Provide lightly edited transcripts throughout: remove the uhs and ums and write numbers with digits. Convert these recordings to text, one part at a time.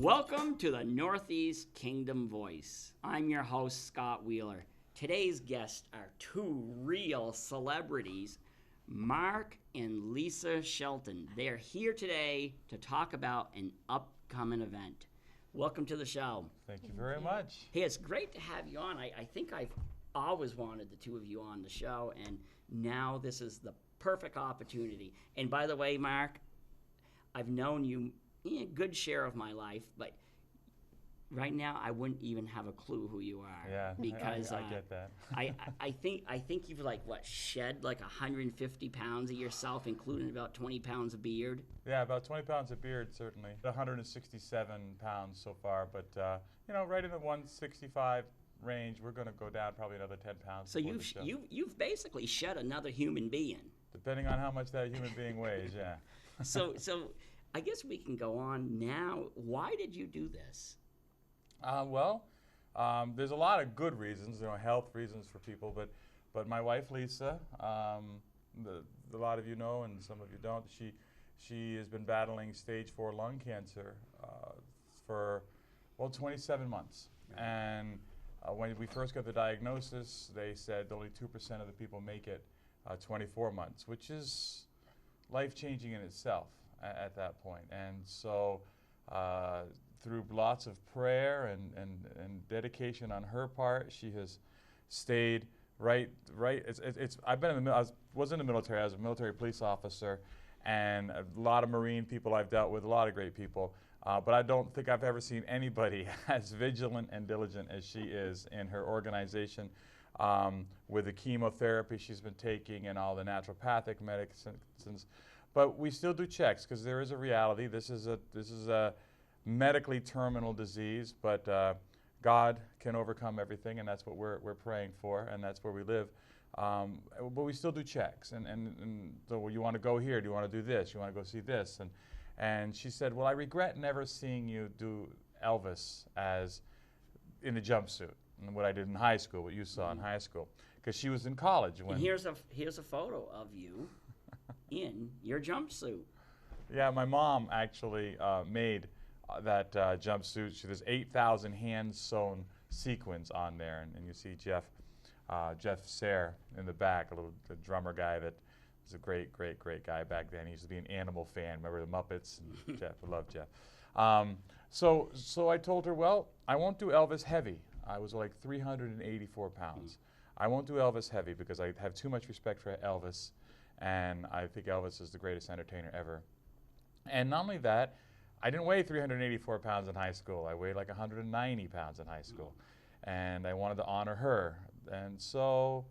Welcome to the Northeast Kingdom Voice. I'm your host, Scott Wheeler. Today's guests are two real celebrities, Mark and Lisa Shelton. They are here today to talk about an upcoming event. Welcome to the show. Thank you very much. Hey, it's great to have you on. I think I've always wanted the two of you on the show, and now this is the perfect opportunity. And by the way, Mark, I've known you a good share of my life, but right now I wouldn't even have a clue who you are. Yeah, because I get that. I think you've shed like 150 pounds of yourself, including about 20 pounds of beard. Yeah, about 20 pounds of beard, certainly. 167 pounds so far, but right in the 165 range. We're going to go down probably another 10 pounds. So you've basically shed another human being. Depending on how much that human being weighs, yeah. So I guess we can go on now. Why did you do this? There's a lot of good reasons, health reasons for people, but my wife Lisa, a lot of you know and some of you don't, she has been battling stage 4 lung cancer for 27 months. Right. And when we first got the diagnosis, they said only 2% of the people make it 24 months, which is life-changing in itself at that point. And so through lots of prayer and dedication on her part, she has stayed right. I've been in the was in the military. I was a military police officer, and a lot of Marine people I've dealt with, a lot of great people. But I don't think I've ever seen anybody as vigilant and diligent as she is in her organization, with the chemotherapy she's been taking and all the naturopathic medicines. But we still do checks because there is a reality. This is a medically terminal disease, but God can overcome everything, and that's what we're praying for, and that's where we live. But we still do checks, and so you want to go here? Do you want to do this? You want to go see this? And she said, well, I regret never seeing you do Elvis as in a jumpsuit, and what I did in high school, what you saw in high school, because she was in college. And here's a photo of you in your jumpsuit. Yeah, my mom actually made that jumpsuit. There's 8,000 hand-sewn sequins on there, and you see Jeff Sayre in the back, the drummer guy that was a great guy back then. He used to be an Animal fan. Remember the Muppets? Jeff, I love Jeff. So I told her, well, I won't do Elvis heavy. I was like 384 pounds. I won't do Elvis heavy because I have too much respect for Elvis, and I think Elvis is the greatest entertainer ever. And not only that, I didn't weigh 384 pounds in high school. I weighed like 190 pounds in high school. And I wanted to honor her. And so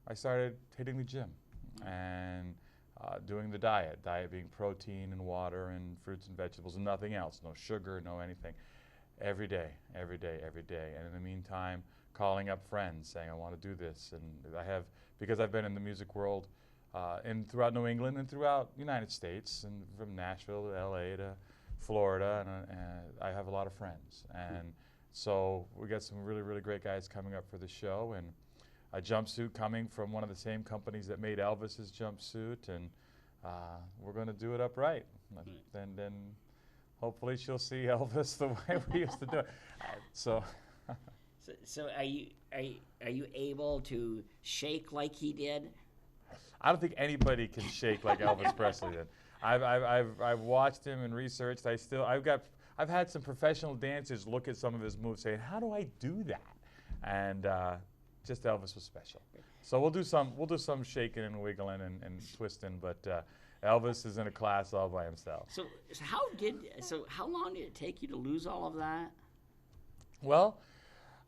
I started hitting the gym and doing the diet being protein and water and fruits and vegetables and nothing else, no sugar, no anything, every day. And in the meantime, calling up friends saying, I want to do this. And because I've been in the music world throughout New England and throughout the United States, and from Nashville to LA to Florida, and I have a lot of friends. And so we got some really great guys coming up for the show, and a jumpsuit coming from one of the same companies that made Elvis's jumpsuit, and we're going to do it up right. Then hopefully she'll see Elvis the way we used to do it. So are you able to shake like he did? I don't think anybody can shake like Elvis Presley did. I've watched him and researched. I've had some professional dancers look at some of his moves, saying, "How do I do that?" And just Elvis was special. So we'll do some shaking and wiggling and twisting, but Elvis is in a class all by himself. So how long did it take you to lose all of that? Well,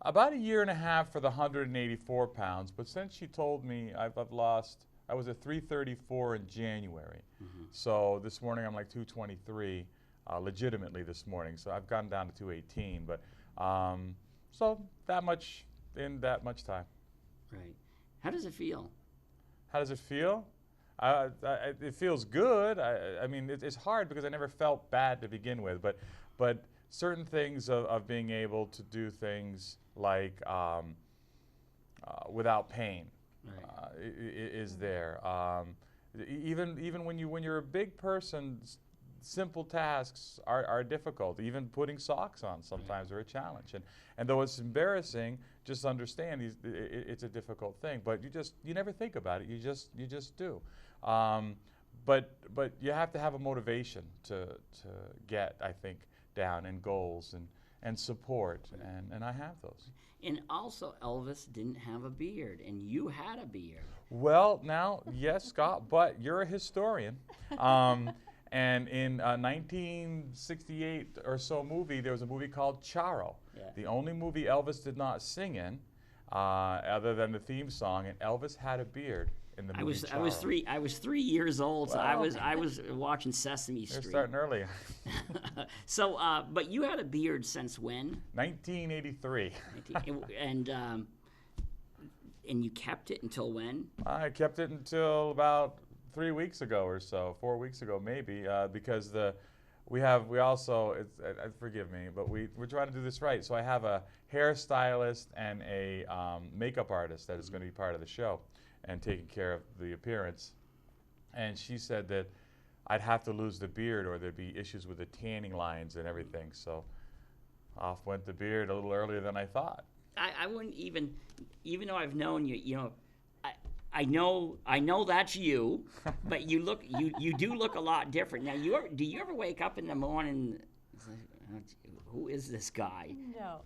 about a year and a half for the 184 pounds, but since she told me I've lost. I was at 334 in January. So this morning I'm like 223, legitimately this morning. So I've gone down to 218, but so that much in that much time. Right. How does it feel? How does it feel? It feels good. I mean, it's hard because I never felt bad to begin with, but certain things of being able to do things like without pain. Right. Is there. Even when you're a big person, simple tasks are difficult. Even putting socks on sometimes are a challenge. And though it's embarrassing, just understand it's a difficult thing. But you never think about it. You just do. But you have to have a motivation to get, I think, down, and goals and support, and I have those. And also, Elvis didn't have a beard, and you had a beard. Well, now, yes, Scott, but you're a historian. And in 1968 or so movie, there was a movie called Charo. Yeah. The only movie Elvis did not sing in, other than the theme song, and Elvis had a beard in the movie Charo. I was 3 years old, so Wow. I was watching Sesame They're Street. starting early. So, but you had a beard since when? 1983. And you kept it until when? I kept it until about 3 weeks ago or so, 4 weeks ago maybe, because forgive me, but we're trying to do this right. So I have a hairstylist and a makeup artist that is going to be part of the show and taking care of the appearance. And she said that I'd have to lose the beard or there'd be issues with the tanning lines and everything. So off went the beard a little earlier than I thought. I wouldn't even though I've known you, I know that's you, but you do look a lot different. Now, do you ever wake up in the morning and say, who is this guy? No.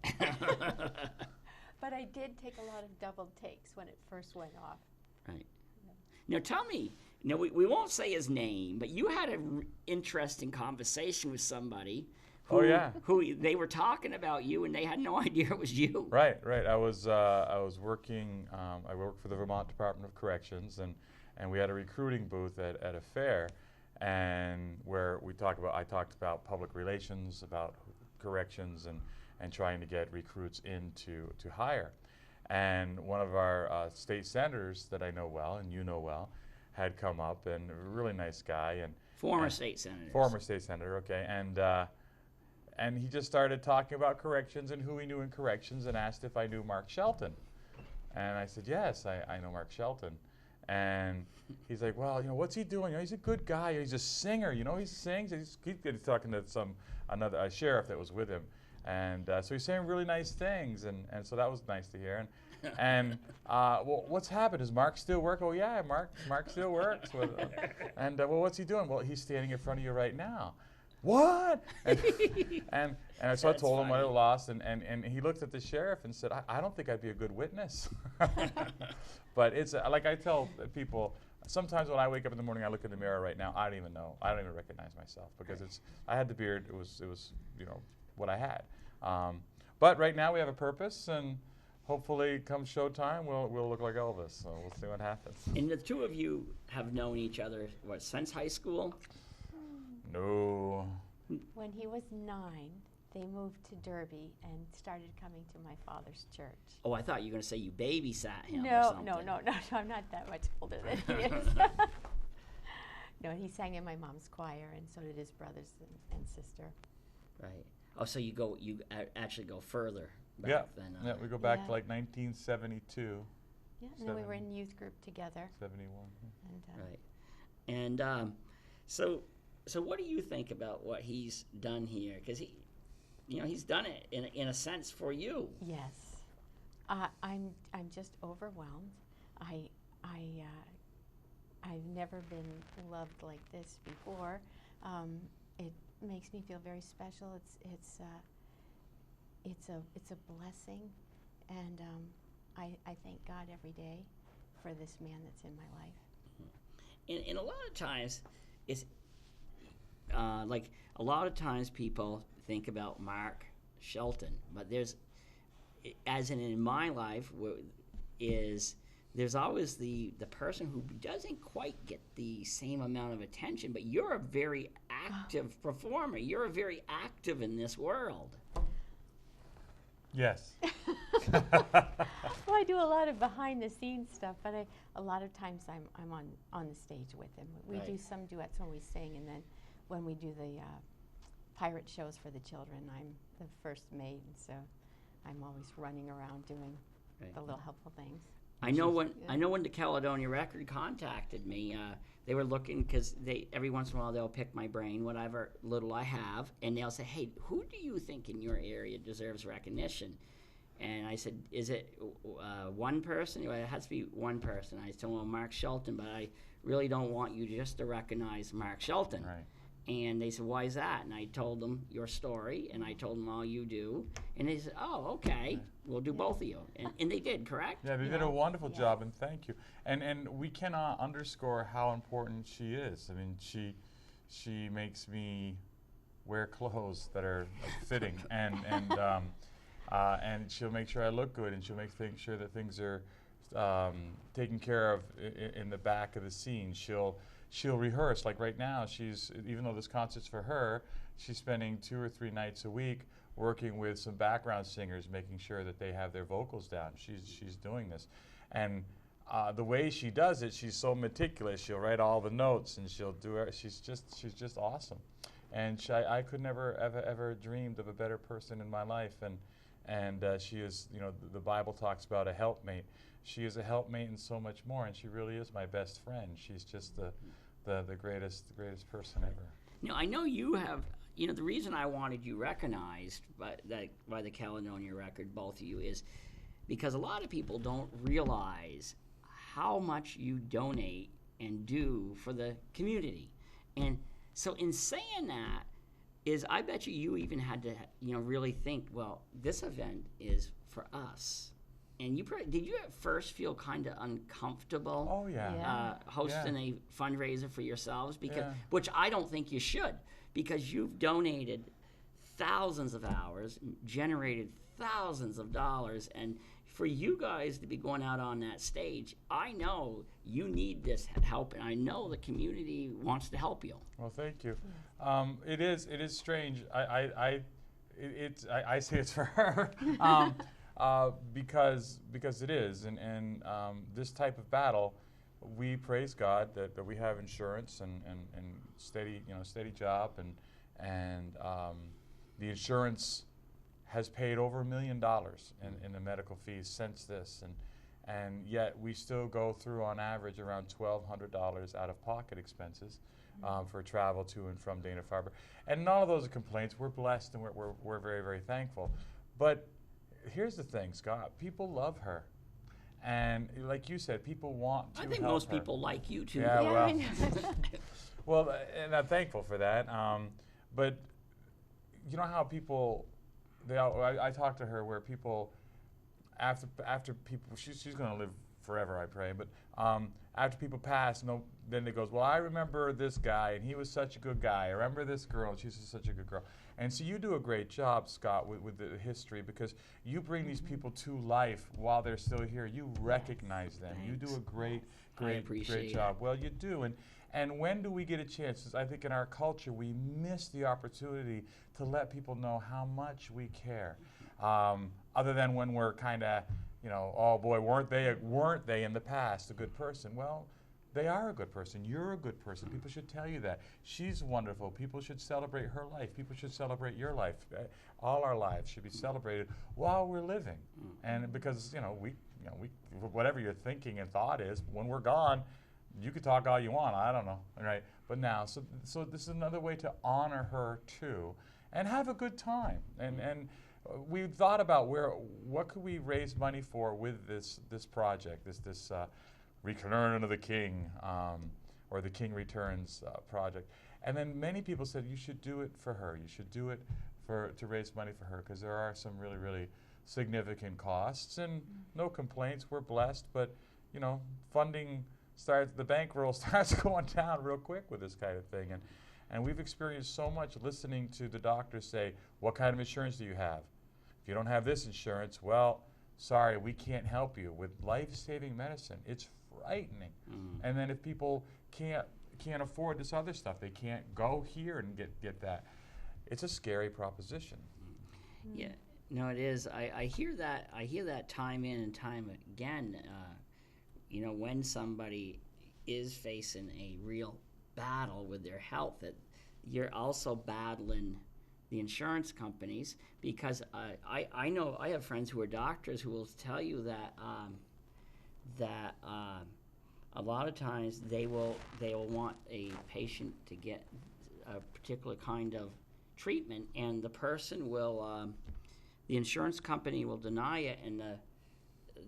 But I did take a lot of double takes when it first went off. Right. Now tell me, we won't say his name, but you had an interesting conversation with somebody who, Oh, yeah. who they were talking about you and they had no idea it was you. Right. I was working. I worked for the Vermont Department of Corrections, and we had a recruiting booth at a fair, and where I talked about public relations, about corrections, and trying to get recruits in to hire. And one of our state senators that I know well and you know well had come up, and a really nice guy and Former state senator. Former state senator, okay, and he just started talking about corrections and who he knew in corrections, and asked if I knew Mark Shelton. And I said, yes, I know Mark Shelton. And he's like, well, what's he doing? He's a good guy. He's a singer. He sings. He's talking to another sheriff that was with him. And so he's saying really nice things, and so that was nice to hear. And well, what's happened? Does Mark still work? Oh yeah, Mark still works. And well, what's he doing? Well, he's standing in front of you right now. What? And so I told him what I lost, and he looked at the sheriff and said, I don't think I'd be a good witness. But it's like I tell people, sometimes when I wake up in the morning, I look in the mirror right now, I don't even know. I don't even recognize myself, because I had the beard. It was what I had. But right now we have a purpose, and hopefully come showtime we'll look like Elvis. So we'll see what happens. And the two of you have known each other, since high school? No. When he was 9, they moved to Derby and started coming to my father's church. Oh, I thought you were going to say you babysat him or No, something. no, I'm not that much older than he is. No, he sang in my mom's choir, and so did his brothers and sister. Right. Oh, so you actually go further Yeah. back than... Yeah, we go back Yeah. to like 1972, Yeah, and then we were in youth group together. 71. And, Right. And so what do you think about what he's done here? Because he's done it in a sense for you. Yes, I'm just overwhelmed. I've never been loved like this before. It makes me feel very special. It's a blessing, and I thank God every day for this man that's in my life. And a lot of times, it's like a lot of times people think about Mark Shelton, but as in my life, there's always the person who doesn't quite get the same amount of attention, but you're a very active performer. You're very active in this world. Yes. Well, I do a lot of behind-the-scenes stuff, but a lot of times I'm on the stage with him. We Right. do some duets when we sing, and then when we do the pirate shows for the children, I'm the first maid, and so I'm always running around doing Right. the little helpful things. I know when the Caledonia Record contacted me, they were looking because they every once in a while they'll pick my brain, whatever little I have, and they'll say, "Hey, who do you think in your area deserves recognition?" And I said, "Is it one person?" Well, it has to be one person. I told them, "Mark Shelton," but I really don't want you just to recognize Mark Shelton. Right. And they said, "Why is that?" And I told them your story, and I told them all you do. And they said, "Oh, okay, we'll do both of you." And they did, correct? Yeah, they did a wonderful job, and thank you. And we cannot underscore how important she is. I mean, she makes me wear clothes that are fitting, and she'll make sure I look good, and she'll make sure that things are taken care of in the back of the scene. She'll rehearse. Like right now, even though this concert's for her, she's spending 2 or 3 nights a week working with some background singers, making sure that they have their vocals down. She's doing this, and the way she does it, she's so meticulous. She'll write all the notes, and she'll do it. She's just awesome, and I could never ever dreamed of a better person in my life. And she is, the Bible talks about a helpmate. She is a helpmate and so much more, and she really is my best friend. She's just the greatest person ever. Now, I know you have, the reason I wanted you recognized by the Caledonia Record, both of you, is because a lot of people don't realize how much you donate and do for the community. And so in saying that, I bet you even had to, really think, well, this event is for us. And did you at first feel kind of uncomfortable? Oh yeah. Hosting a fundraiser for yourselves, which I don't think you should, because you've donated thousands of hours, generated thousands of dollars, and for you guys to be going out on that stage, I know you need this help, and I know the community wants to help you. Well, thank you. It is strange. I say it's for her. Because it is, and this type of battle, we praise God that we have insurance and steady job, and the insurance has paid over $1 million in the medical fees since this, and yet we still go through on average around $1,200 out of pocket expenses for travel to and from Dana-Farber, and none of those are complaints. We're blessed, and we're very, very thankful, but here's the thing, Scott. People love her, and like you said, people want to. I think help most her. people like you too. Yeah, well, I know. well, and I'm thankful for that. But you know how people, I talk to her where people, after people, she's going to live forever, I pray. But after people pass, then it goes, well, I remember this guy, and he was such a good guy. I remember this girl, and she's such a good girl. And so you do a great job, Scott, with the history, because you bring these people to life while they're still here. You recognize them. Thanks. You do a great appreciate job. Well, you do. And when do we get a chance? I think in our culture, we miss the opportunity to let people know how much we care. Other than when we're kind of, oh boy, weren't they in the past a good person? Well, they are a good person. You're a good person. People should tell you that. She's wonderful. People should celebrate her life. People should celebrate your life. All our lives should be celebrated while we're living. And because we whatever your thinking and thought is, when we're gone, you could talk all you want. I don't know, right? But now, so this is another way to honor her too, and have a good time. And we thought about what could we raise money for with this project, this Return of the King, or the King Returns project. And then many people said, you should do it for her. You should do it to raise money for her, because there are some really, really significant costs, and no complaints. We're blessed, but funding the bankroll starts going down real quick with this kind of thing. And we've experienced so much listening to the doctors say, what kind of insurance do you have? If you don't have this insurance, well, sorry, we can't help you with life-saving medicine. It's frightening. And then if people can't afford this other stuff, they can't go here and get that. It's a scary proposition. Yeah, no, it is. I hear that time in and time again. When somebody is facing a real battle with their health, that you're also battling the insurance companies, because I know I have friends who are doctors who will tell you that that a lot of times they will want a patient to get a particular kind of treatment, and the person will the insurance company will deny it, and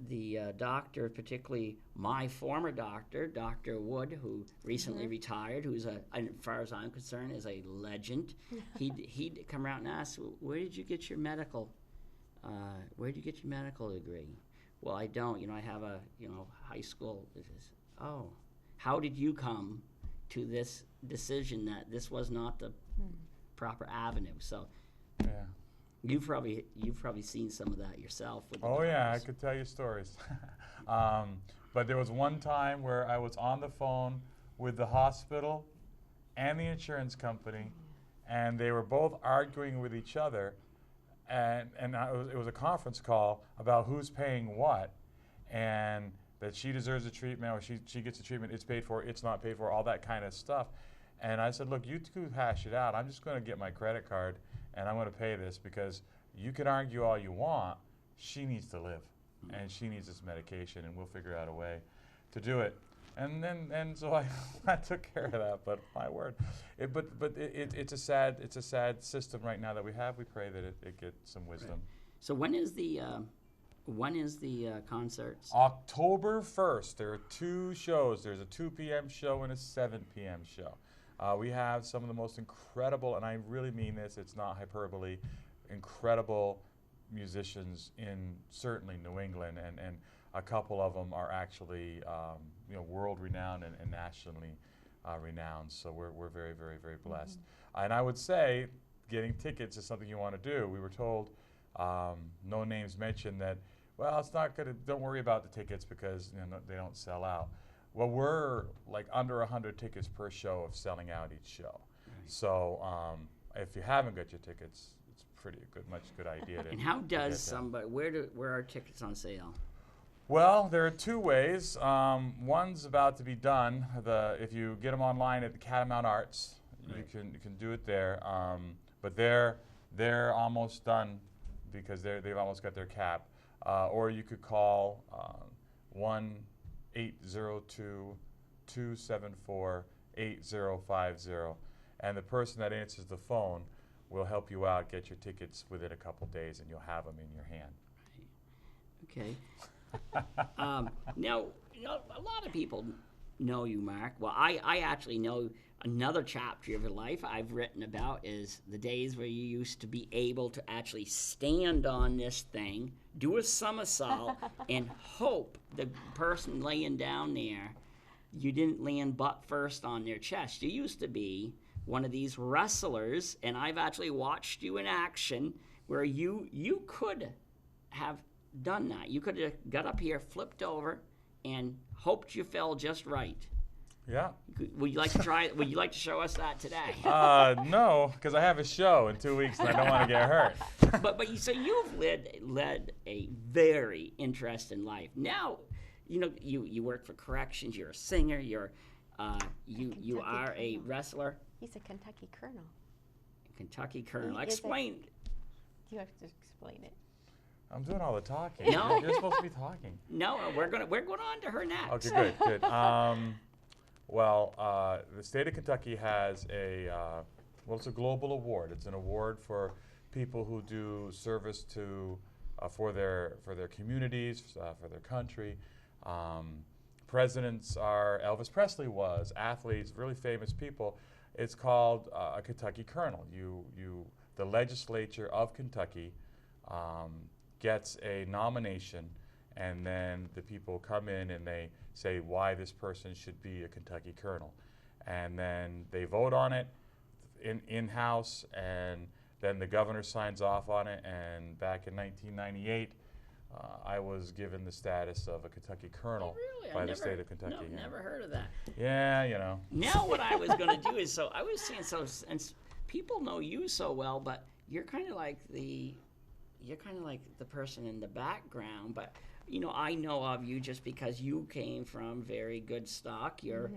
the doctor, particularly my former doctor, Dr. Wood, who recently retired, who's as far as I'm concerned, is a legend. He'd come around and ask, where did you get your medical degree? Well, I don't. I have a high school. Oh, how did you come to this decision that this was not the proper avenue? So, Yeah. you've probably seen some of that yourself. With the Oh yeah, I doctors. could tell you stories. But there was one time where I was on the phone with the hospital and the insurance company, and they were both arguing with each other, and it was a conference call about who's paying what, and that she deserves a treatment, or she gets a treatment, it's paid for, it's not paid for, all that kind of stuff. And I said, look, you two hash it out. I'm just going to get my credit card, and I'm going to pay this, because you can argue all you want. She needs to live, and she needs this medication, and we'll figure out a way to do it. And so I took care of that. But my word, it's a sad system right now that we have. We pray that it gets some wisdom. Right. So when is the concerts? October 1st. There are 2 shows. There's a 2 p.m. show and a 7 p.m. show. We have some of the most incredible, and I really mean this, it's not hyperbole, incredible musicians in certainly New England, and a couple of them are actually world renowned and nationally renowned. So we're very, very, very blessed. And I would say getting tickets is something you want to do. We were told, no names mentioned, that well, it's not good. Don't worry about the tickets because they don't sell out. Well, we're like under 100 tickets per show of selling out each show. Right. So if you haven't got your tickets, it's much good idea. And how does somebody? Where are tickets on sale? Well, there are 2 ways. One's about to be done. If you get them online at the Catamount Arts, right, you can do it there. But they're almost done because they've almost got their cap. Or you could call 1-802-274-8050, and the person that answers the phone will help you out, get your tickets within a couple days, and you'll have them in your hand. Right. Okay. Now, a lot of people know you, Mark. Well, I actually know another chapter of your life I've written about is the days where you used to be able to actually stand on this thing, do a somersault, and hope the person laying down there, you didn't land butt first on their chest. You used to be one of these wrestlers, and I've actually watched you in action where you could have done that. You could have got up here, flipped over, and hoped you fell just right. Yeah. Would you like to try? Would you like to show us that today? No, because I have a show in 2 weeks and I don't want to get hurt. But so you've led a very interesting life. Now, you work for corrections. You're a singer. You are a wrestler. He's a Kentucky colonel. Kentucky colonel. He Explain. You have to explain it. I'm doing all the talking. No. You're supposed to be talking. No, we're going on to her next. Okay, good. Well, the state of Kentucky has it's a global award. It's an award for people who do service for their communities, for their country. Presidents are, Elvis Presley was, athletes, really famous people. It's called a Kentucky Colonel. The legislature of Kentucky gets a nomination, and then the people come in and they say why this person should be a Kentucky Colonel. And then they vote on it in-house, and then the governor signs off on it. And back in 1998, I was given the status of a Kentucky Colonel by the state of Kentucky. No, never heard of that. Yeah, Now what I was going to do is, I was saying, and people know you so well, but you're kind of like the person in the background, but I know of you just because you came from very good stock. Your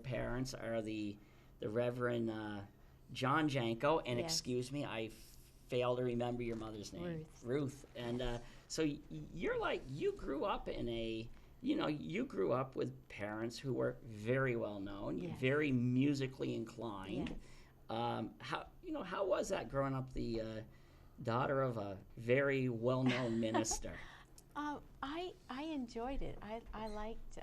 parents are the Reverend John Janko, and Yes. excuse me, I fail to remember your mother's name. Ruth. And so you grew up in a you know, you grew up with parents who were very well known, Yes. very musically inclined. Yes. How was that growing up the daughter of a very well known minister? I enjoyed it. I liked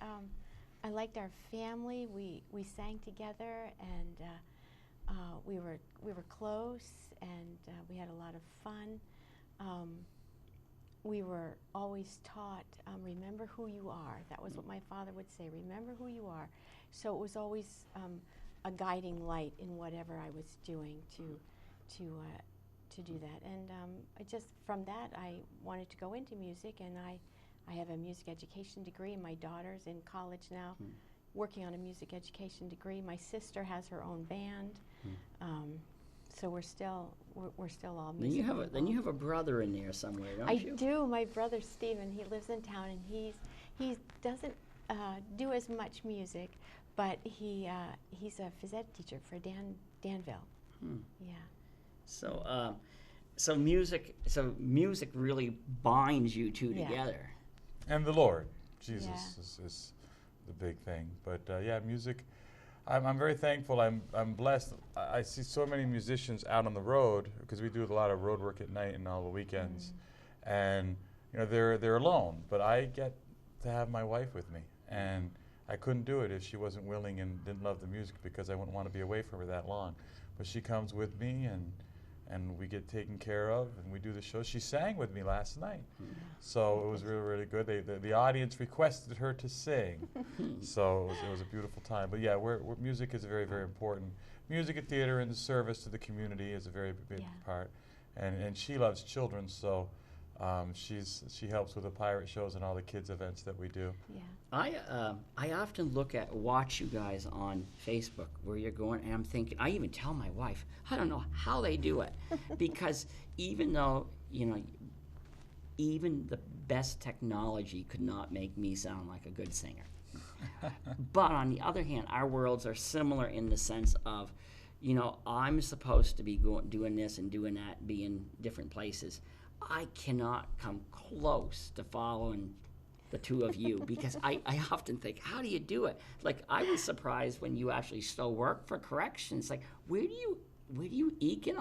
our family. We sang together, and we were close, and we had a lot of fun. We were always taught, remember who you are. That was what my father would say, remember who you are. So it was always a guiding light in whatever I was doing to do that. And I just, from that, I wanted to go into music, and I have a music education degree, and my daughter's in college now, working on a music education degree. My sister has her own band. So we're still all musically Then you have a brother in there somewhere, don't you? I do. My brother Stephen, he lives in town, and he doesn't do as much music, but he's a phys ed teacher for Danville. Yeah. So music really binds you two Yeah. together. And the Lord, Jesus is the big thing. But yeah, music. I'm very thankful. I'm blessed. I see so many musicians out on the road because we do a lot of road work at night and all the weekends, and you know they're alone. But I get to have my wife with me, and I couldn't do it if she wasn't willing and didn't love the music, because I wouldn't want to be away from her that long. But she comes with me, and we get taken care of, and we do the show. She sang with me last night, so it was really, really good. The audience requested her to sing, so it was a beautiful time. But yeah, music is very, very important. Music and theater and the service to the community is a very big part, and she loves children, so she helps with the pirate shows and all the kids events that we do. Yeah. I often watch you guys on Facebook where you're going, and I'm thinking, I even tell my wife, I don't know how they do it, because even though, you know, even the best technology could not make me sound like a good singer. But on the other hand, our worlds are similar in the sense of, you know, I'm supposed to be doing this and doing that, be in different places. I cannot come close to following the two of you, because I often think, how do you do it? Like, I was surprised when you actually still work for corrections. Like, where do you eke in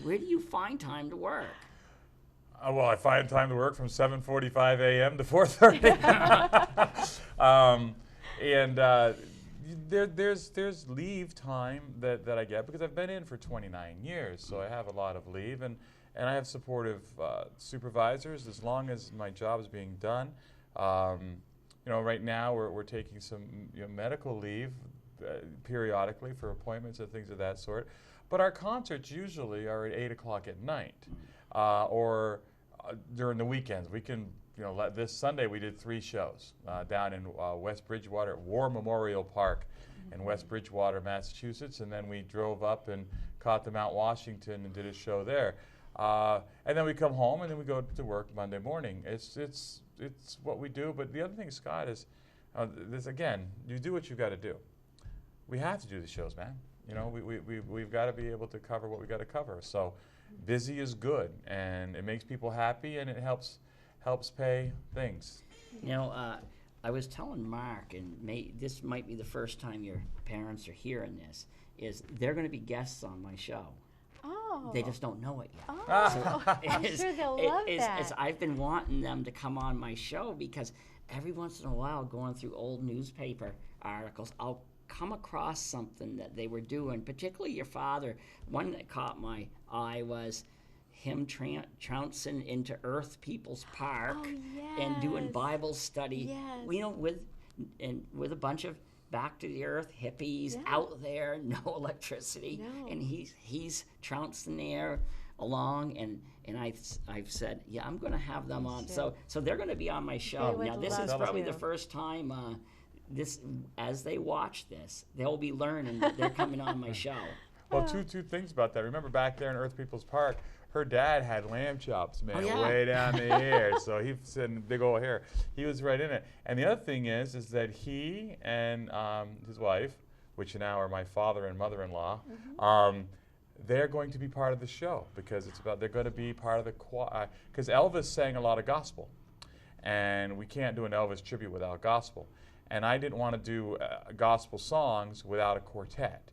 where do you find time to work? Well, I find time to work from 7:45 a.m. to 4:30. There's leave time that I get, because I've been in for 29 years, so I have a lot of leave, and I have supportive supervisors as long as my job is being done. You know, right now we're taking some medical leave periodically for appointments and things of that sort. But our concerts usually are at 8 o'clock at night, or during the weekends. We can, this Sunday we did 3 shows down in West Bridgewater at War Memorial Park in West Bridgewater, Massachusetts, and then we drove up and caught the Mount Washington and did a show there. And then we come home, and then we go to work Monday morning. It's what we do. But the other thing, Scott, is this again. You do what you got to do. We have to do the shows, man. We've got to be able to cover what we got to cover. So busy is good, and it makes people happy, and it helps pay things. I was telling Mark, and this might be the first time your parents are hearing this, is they're going to be guests on my show. Oh. They just don't know it yet. Oh, so I'm sure they'll love that. I've been wanting them to come on my show, because every once in a while, going through old newspaper articles, I'll come across something that they were doing, particularly your father. One that caught my eye was him trouncing into Earth People's Park and doing Bible study. Yes. With a bunch of back to the earth hippies out there, no electricity, and he's trouncing there along, and I've said, I'm going to have them on. So they're going to be on my show. Now this is probably the first time as they watch this, they'll be learning that they're coming on my show. Well, two things about that. Remember back there in Earth People's Park, her dad had lamb chops, man, way down the ear. So he said, big old hair. He was right in it. And the other thing is that he and his wife, which now are my father and mother-in-law, they're going to be part of the show, because they're going to be part of the choir. Because Elvis sang a lot of gospel. and we can't do an Elvis tribute without gospel. And I didn't want to do gospel songs without a quartet.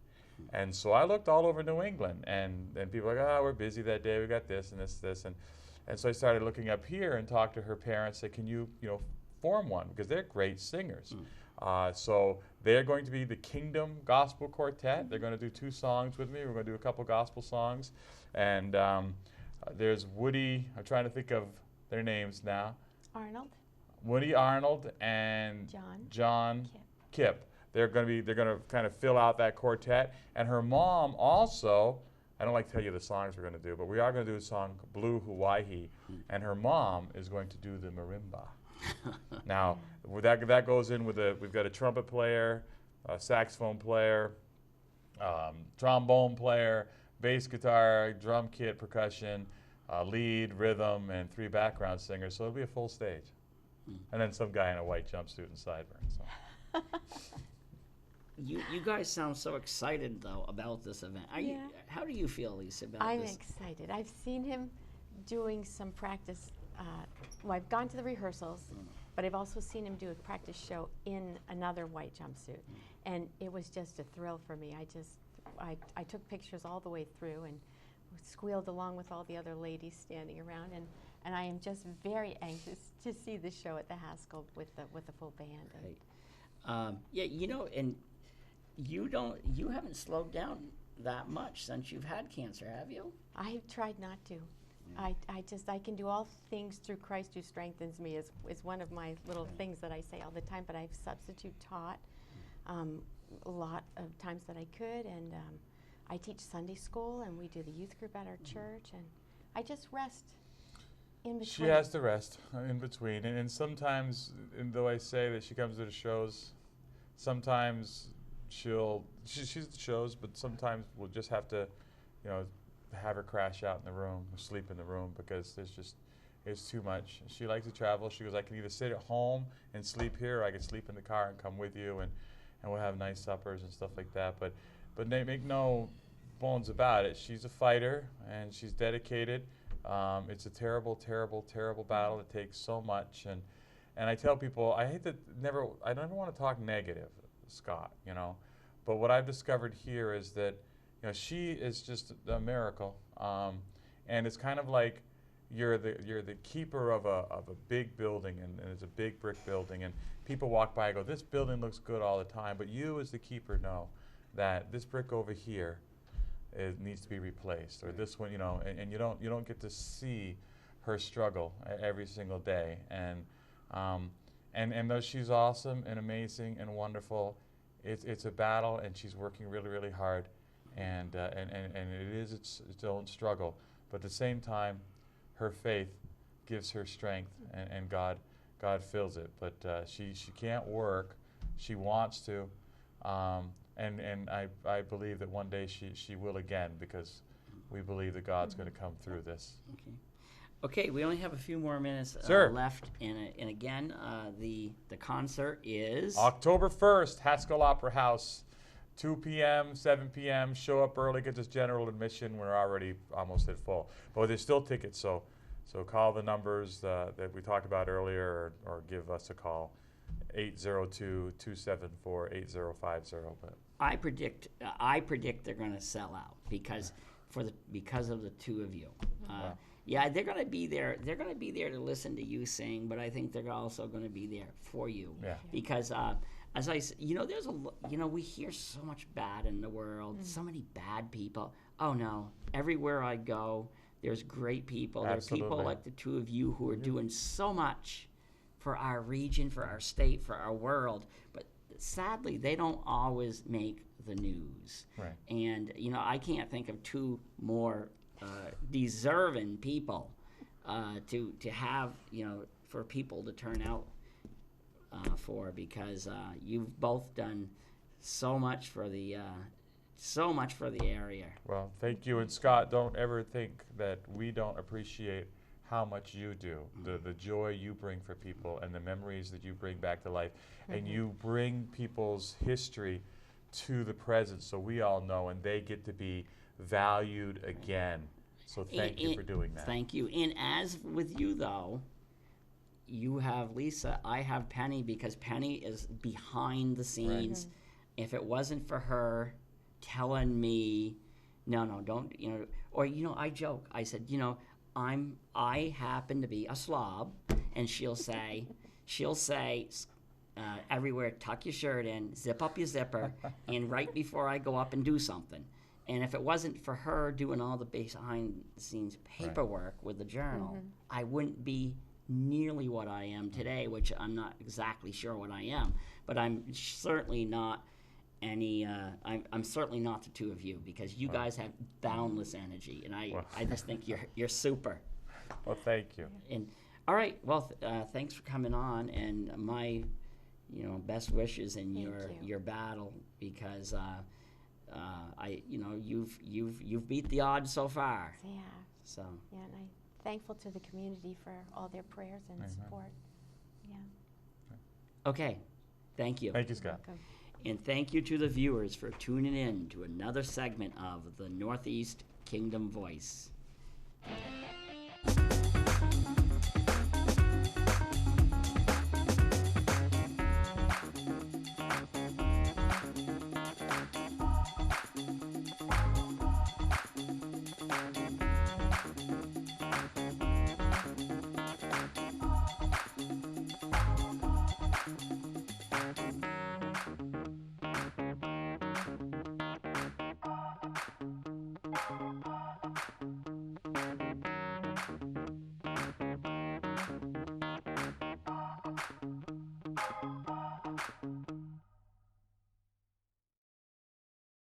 And so I looked all over New England, and people were like, oh, we're busy that day, we got this and this. And so I started looking up here and talked to her parents, said, can you form one? Because they're great singers. So they're going to be the Kingdom Gospel Quartet. They're going to do 2 songs with me. We're going to do a couple gospel songs. And there's Woody, I'm trying to think of their names now. Arnold. Woody Arnold and John Kip. They're going to kind of fill out that quartet. And her mom also, I don't like to tell you the songs we're going to do, but we are going to do a song, Blue Hawaii, and her mom is going to do the marimba. Now, that goes in with we've got a trumpet player, a saxophone player, trombone player, bass guitar, drum kit, percussion, lead, rhythm, and 3 background singers. So it'll be a full stage. And then some guy in a white jumpsuit and sideburns. So. You guys sound so excited, though, about this event. How do you feel, Lisa, about I'm this? excited. I've seen him doing some practice. Well, I've gone to the rehearsals, but I've also seen him do a practice show in another white jumpsuit. And it was just a thrill for me. I took pictures all the way through and squealed along with all the other ladies standing around. And I am just very anxious to see the show at the Haskell with the full band. Right. And you haven't slowed down that much since you've had cancer, have you? I've tried not to. I can do all things through Christ who strengthens me is one of my little things that I say all the time, but I've substitute taught a lot of times that I could, and I teach Sunday school, and we do the youth group at our church, and I just rest in between. She has to rest in between, and sometimes, and though I say that she comes to the shows, sometimes she's at the shows, but sometimes we'll just have to, have her crash out in the room, or sleep in the room, because it's too much. She likes to travel. She goes, I can either sit at home and sleep here, or I can sleep in the car and come with you, and we'll have nice suppers and stuff like that. But make no bones about it. She's a fighter, and she's dedicated. It's a terrible, terrible, terrible battle. It takes so much, and I tell people, I don't want to talk negative, Scott, but what I've discovered here is that, she is just a miracle, and it's kind of like you're the keeper of a big building, and it's a big brick building, and people walk by and go, this building looks good all the time, but you as the keeper know that this brick over here needs to be replaced, or this one, and you don't get to see her struggle every single day, and though she's awesome and amazing and wonderful, it's a battle, and she's working really, really hard, and it is its own struggle, but at the same time, her faith gives her strength, and God fills it. But she can't work. She wants to, and I believe that one day she will again, because we believe that God's going to come through this. Okay, we only have a few more minutes left, and again, the concert is October 1st, Haskell Opera House, 2 p.m., 7 p.m. Show up early, get this general admission. We're already almost at full, but there's still tickets. So call the numbers that we talked about earlier, or give us a call, 802-274-8050. But I predict they're going to sell out because of the two of you. Wow. Yeah, they're going to be there. They're going to be there to listen to you sing, but I think they're also going to be there for you. Yeah. Because as I said, there's we hear so much bad in the world, so many bad people. Oh no, everywhere I go, there's great people. Absolutely. There are people like the two of you who are doing so much for our region, for our state, for our world. But sadly, they don't always make the news. Right. And I can't think of two more deserving people to have for people to turn out for, because you've both done so much for the area. Well, thank you. And Scott, don't ever think that we don't appreciate how much you do, the joy you bring for people, and the memories that you bring back to life, and you bring people's history to the present, so we all know, and they get to be valued again. So thank you for doing that. Thank you. And as with you, though, you have Lisa, I have Penny, because Penny is behind the scenes. If it wasn't for her telling me, no, don't, or, I joke. I said, I happen to be a slob, and she'll say, everywhere, tuck your shirt in, zip up your zipper, and right before I go up and do something. And if it wasn't for her doing all the behind-the-scenes paperwork with the journal, I wouldn't be nearly what I am today, which I'm not exactly sure what I am. But I'm certainly not I'm certainly not the two of you, because you guys have boundless energy, and I just think you're super. Well, thank you. And all right, well, thanks for coming on, and my best wishes in your battle, because you've beat the odds so far. Yeah. So. Yeah, and I'm thankful to the community for all their prayers and support. Yeah. Okay, thank you. Thank you, Scott. Welcome. And thank you to the viewers for tuning in to another segment of the Northeast Kingdom Voice.